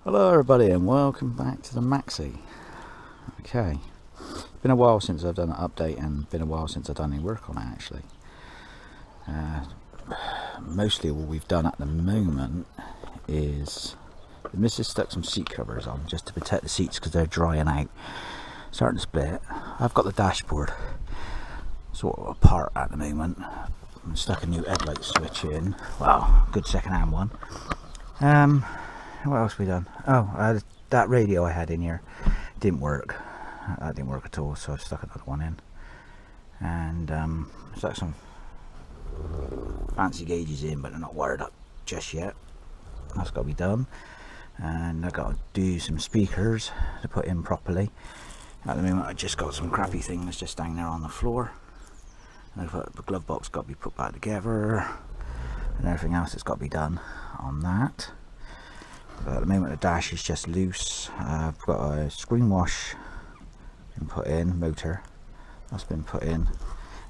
Hello everybody and welcome back to the Maxi. Okay, it's been a while since I've done an update and been a while since I've done any work on it actually. Mostly all we've done at the moment is the missus stuck some seat covers on just to protect the seats because they're drying out, starting to split. I've got the dashboard sort of apart at the moment. I stuck a new headlight switch in, well, good second hand one. What else have we done? Oh, that radio I had in here didn't work. That didn't work at all, so I stuck another one in. And stuck some fancy gauges in, but they're not wired up just yet. That's got to be done. And I've got to do some speakers to put in properly. At the moment I just got some crappy things just down there on the floor. And the glove box got to be put back together. And everything else that's got to be done on that. But at the moment the dash is just loose. I've got a screen wash been put in, motor that's been put in.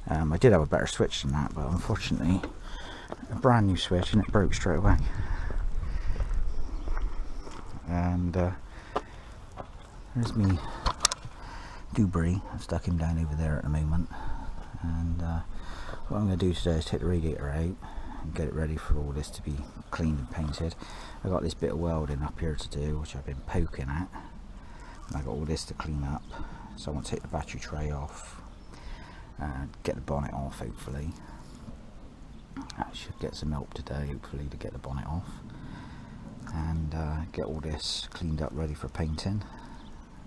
I did have a better switch than that, but unfortunately a brand new switch and it broke straight away. And there's me Dubry. I've stuck him down over there at the moment. And what I'm going to do today is take the radiator out and get it ready for all this to be cleaned and painted. I got this bit of welding up here to do, which I've been poking at, and I got all this to clean up. So I want to take the battery tray off and get the bonnet off. Hopefully I should get some help today, hopefully, to get the bonnet off and get all this cleaned up ready for painting,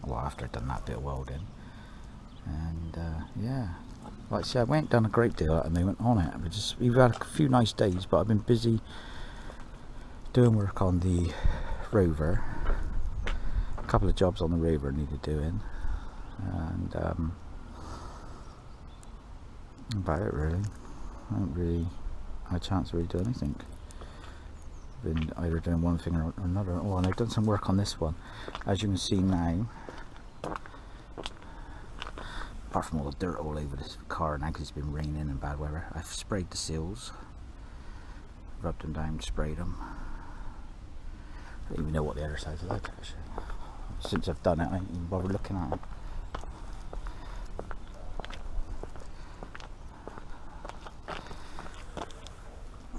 well, after I've done that bit of welding. And yeah, like I said, we ain't done a great deal at the moment on it. We've had a few nice days, but I've been busy doing work on the Rover. A couple of jobs on the Rover needed doing, and about it really. I haven't really had a chance to really do anything. Been either doing one thing or another. Oh, and I've done some work on this one, as you can see now. Apart from all the dirt all over this car now because it's been raining and bad weather, I've sprayed the seals, rubbed them down, sprayed them. I don't even know what the other side's like actually. Since I've done it, I ain't even bothered looking at it.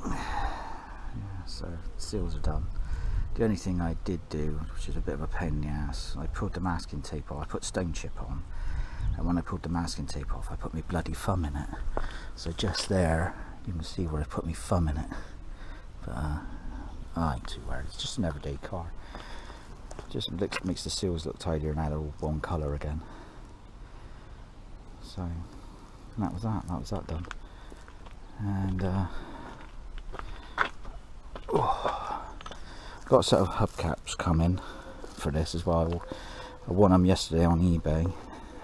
Yeah, so the seals are done. The only thing I did do, which is a bit of a pain in the ass, I pulled the masking tape off. I put stone chip on, and when I pulled the masking tape off, I put my bloody thumb in it. So just there, you can see where I put my thumb in it. But I ain't too worried. It's just an everyday car. Just makes the seals look tidier now. They're all one colour again. So that was that. That was that done. And got a set of hubcaps coming for this as well. I won them yesterday on eBay,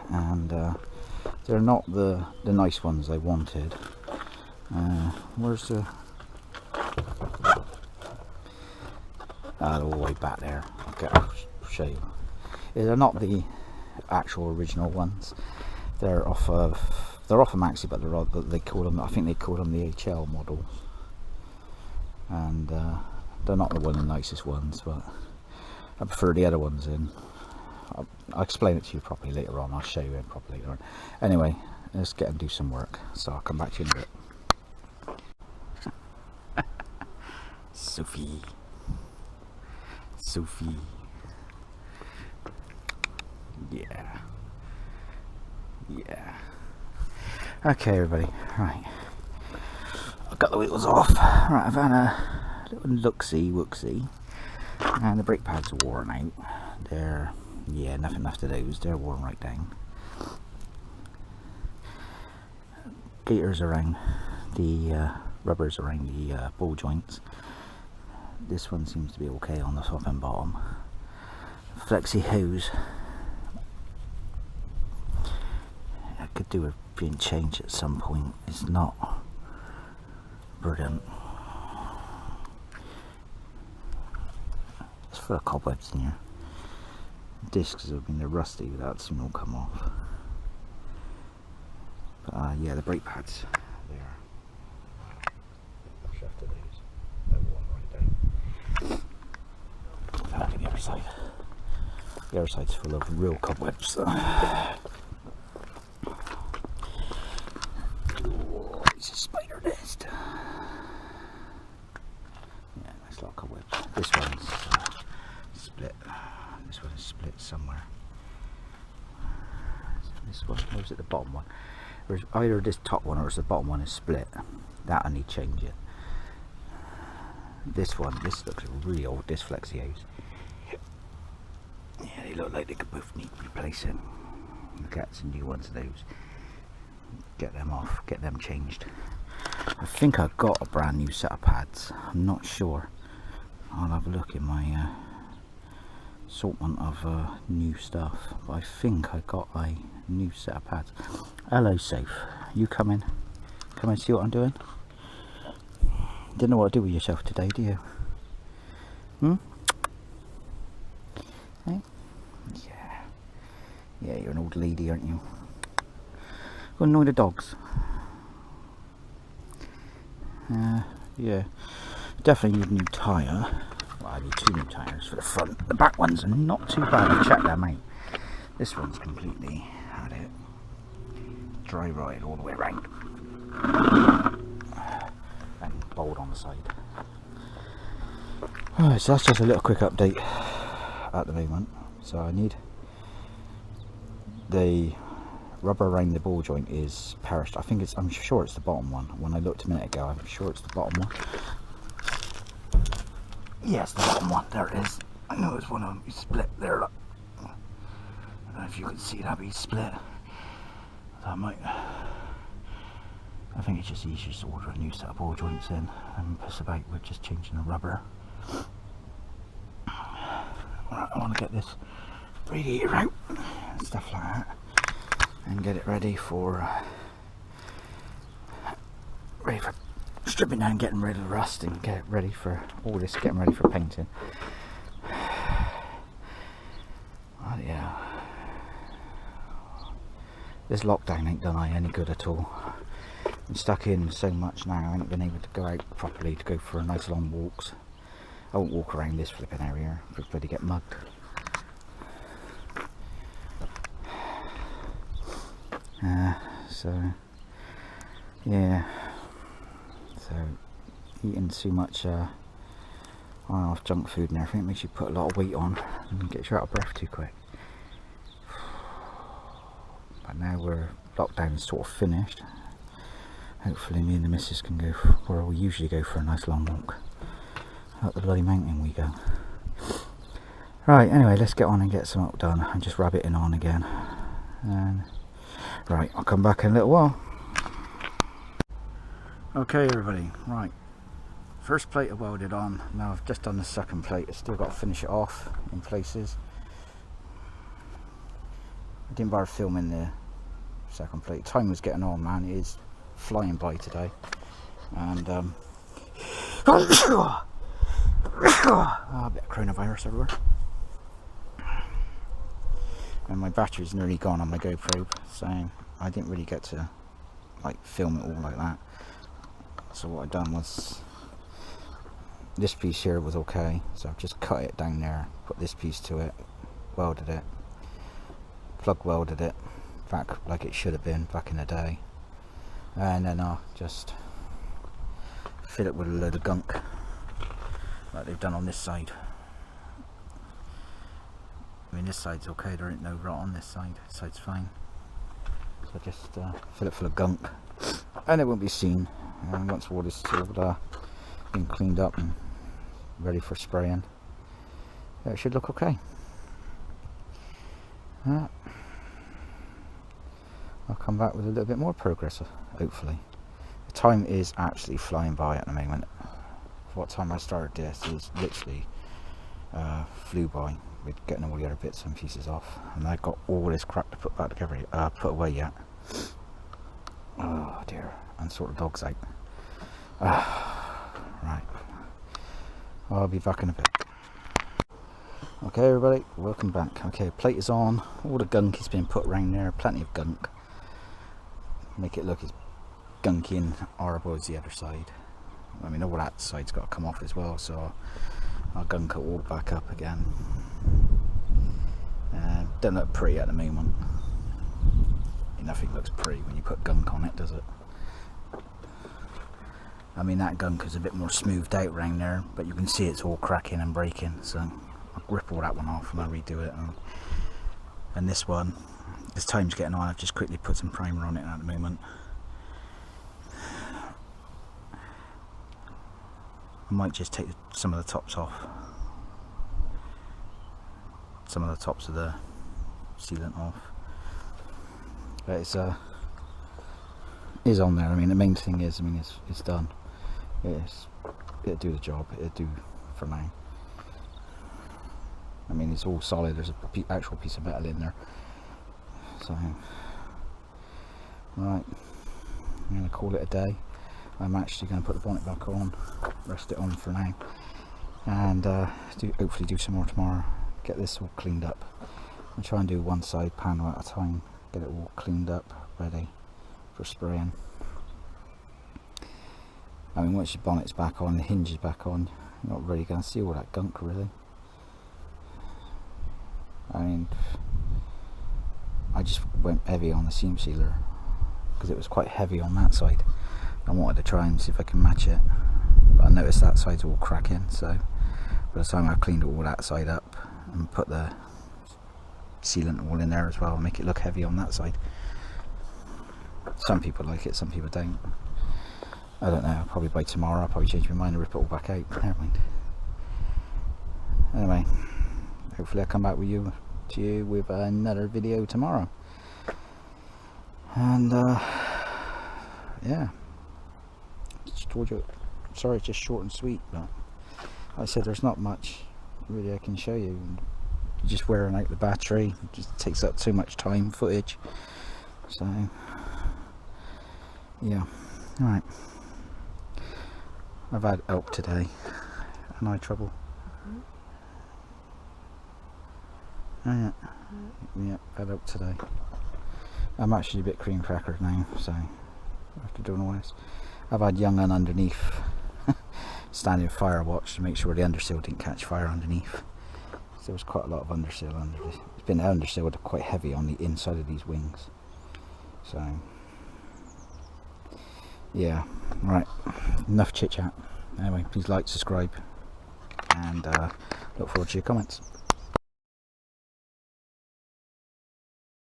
and they're not the nice ones I wanted. Where's the... they're all the way back there. I'll show you. They're not the actual original ones. They're off of Maxi, but they call them, I think they call them the HL model. And they're not one of the nicest ones, but I prefer the other ones in. I'll explain it to you properly later on. I'll show you it properly later on. Anyway, let's get and do some work. So I'll come back to you in a bit. Sophie. Yeah. Okay, everybody. Right. I've got the wheels off. Right, I've had a little looksy-wooksy. And the brake pads are worn out. They're, yeah, nothing left of those. They're worn right down. Gaiters around the rubbers around the ball joints. This one seems to be okay on the top and bottom. Flexi hose. I could do a being changed at some point. It's not brilliant. It's full of cobwebs in here. Discs have been rusty without some will come off. But yeah, the brake pads there. Shaft of these. They're worn right down. Back on the other side. The other side's full of real cobwebs. So. Oh, it's a spider nest. Yeah, nice lot of cobwebs. This one's split. This one is split somewhere. This one, or is it the bottom one? Or is either this top one or is the bottom one is split. That I need changing. This one, this looks really old, this Flexios. Yeah, they look like they could both need replacing. Get some new ones of those. Get them off, get them changed. I think I've got a brand new set of pads. I'm not sure. I'll have a look in my assortment of new stuff. But I think I got a new set of pads. Hello, Safe. You come in. Come and see what I'm doing. Don't know what to do with yourself today, do you? Hmm? Hey? Yeah. Yeah, you're an old lady, aren't you? Go annoy the dogs. Yeah. Definitely need a new tyre. Well, I need 2 new tyres for the front. The back ones are not too bad. I've checked them out. This one's completely had it. Dry ride all the way around. And bolt on the side. Alright, so that's just a little quick update at the moment. So I need the rubber around the ball joint is perished. I think it's, I'm sure it's the bottom one. When I looked a minute ago, I'm sure it's the bottom one. Yes, the bottom one. There it is. I know it's one of them. It's split there. Look. I don't know if you can see that, but he's split. That might. I think it's just easier to order a new set of ball joints in and piss about with just changing the rubber. Right, I want to get this radiator out and stuff like that, and get it ready for stripping down, getting rid of the rust, and get it ready for all this, getting ready for painting. Oh yeah, this lockdown ain't done I any good at all. I'm stuck in so much now, I haven't been able to go out properly to go for nice long walks. I won't walk around this flipping area, I'll bloody get mugged. So yeah, so eating too much off junk food and everything makes you put a lot of weight on and gets you out of breath too quick. But now we're lockdown's sort of finished. Hopefully me and the missus can go where we usually go for a nice long walk. Up the bloody mountain we go. Right, anyway, let's get on and get some up done and just rub it in on again. And right, I'll come back in a little while. Okay everybody, right. First plate I welded on, now I've just done the second plate. I've still got to finish it off in places. I didn't bother filming the second plate. Time was getting on, man. It is flying by today. And a bit of coronavirus everywhere. And my battery's nearly gone on my GoPro, so I didn't really get to like film it all like that. So what I've done was, this piece here was okay, so I've just cut it down there, put this piece to it, welded it, plug welded it back like it should have been back in the day, and then I'll just fill it with a load of gunk like they've done on this side. I mean, this side's okay, there ain't no rot on this side, this side's fine. So just fill it full of gunk and it won't be seen. And once all this is all been cleaned up and ready for spraying, it should look okay. I'll come back with a little bit more progress, hopefully. The time is actually flying by at the moment. For what time I started this is literally flew by with getting all the other bits and pieces off, and I've got all this crap to put back together, put away yet. Oh dear, and sort the dogs out. Right, I'll be back in a bit. Okay everybody, welcome back. Okay, plate is on, all the gunk has been put around there, plenty of gunk. Make it look as gunky and horrible as the other side. I mean, all that side's got to come off as well, so I'll gunk it all back up again. Don't look pretty at the moment. Nothing looks pretty when you put gunk on it, does it? I mean, that gunk is a bit more smoothed out around there, but you can see it's all cracking and breaking, so I'll rip all that one off and I'll redo it. And this one, as time's getting on, I've just quickly put some primer on it at the moment. I might just take some of the tops off, some of the tops of the sealant off, but it's is on there. I mean, the main thing is, I mean, it's done. It'll do the job. It'll do for now. I mean, it's all solid. There's an actual piece of metal in there. So, right, I'm going to call it a day. I'm actually going to put the bonnet back on, rest it on for now, and hopefully do some more tomorrow. Get this all cleaned up. I'll try and do one side panel at a time. Get it all cleaned up, ready for spraying. I mean, once your bonnet's back on, the hinge is back on, you're not really going to see all that gunk, really. I mean, I just went heavy on the seam sealer because it was quite heavy on that side. I wanted to try and see if I can match it, but I noticed that side's all cracking, so by the time I've cleaned all that side up and put the sealant all in there as well, make it look heavy on that side. Some people like it, some people don't. I don't know, probably by tomorrow I'll probably change my mind and rip it all back out. Never mind. Anyway, hopefully I'll come back to you with another video tomorrow. And yeah, just told you, sorry it's just short and sweet, but like I said, there's not much really I can show you. You're just wearing out the battery, it just takes up too much time, footage. So yeah, alright. I've had help today, and eye trouble. Oh yeah, yeah, I've had help today. I'm actually a bit cream crackered now, so after doing all this, I've had young un underneath, standing fire watch to make sure the undersill didn't catch fire underneath. So there was quite a lot of undersill under this. It's been undersill quite heavy on the inside of these wings. So yeah, right, enough chit chat. Anyway, please like, subscribe, and look forward to your comments.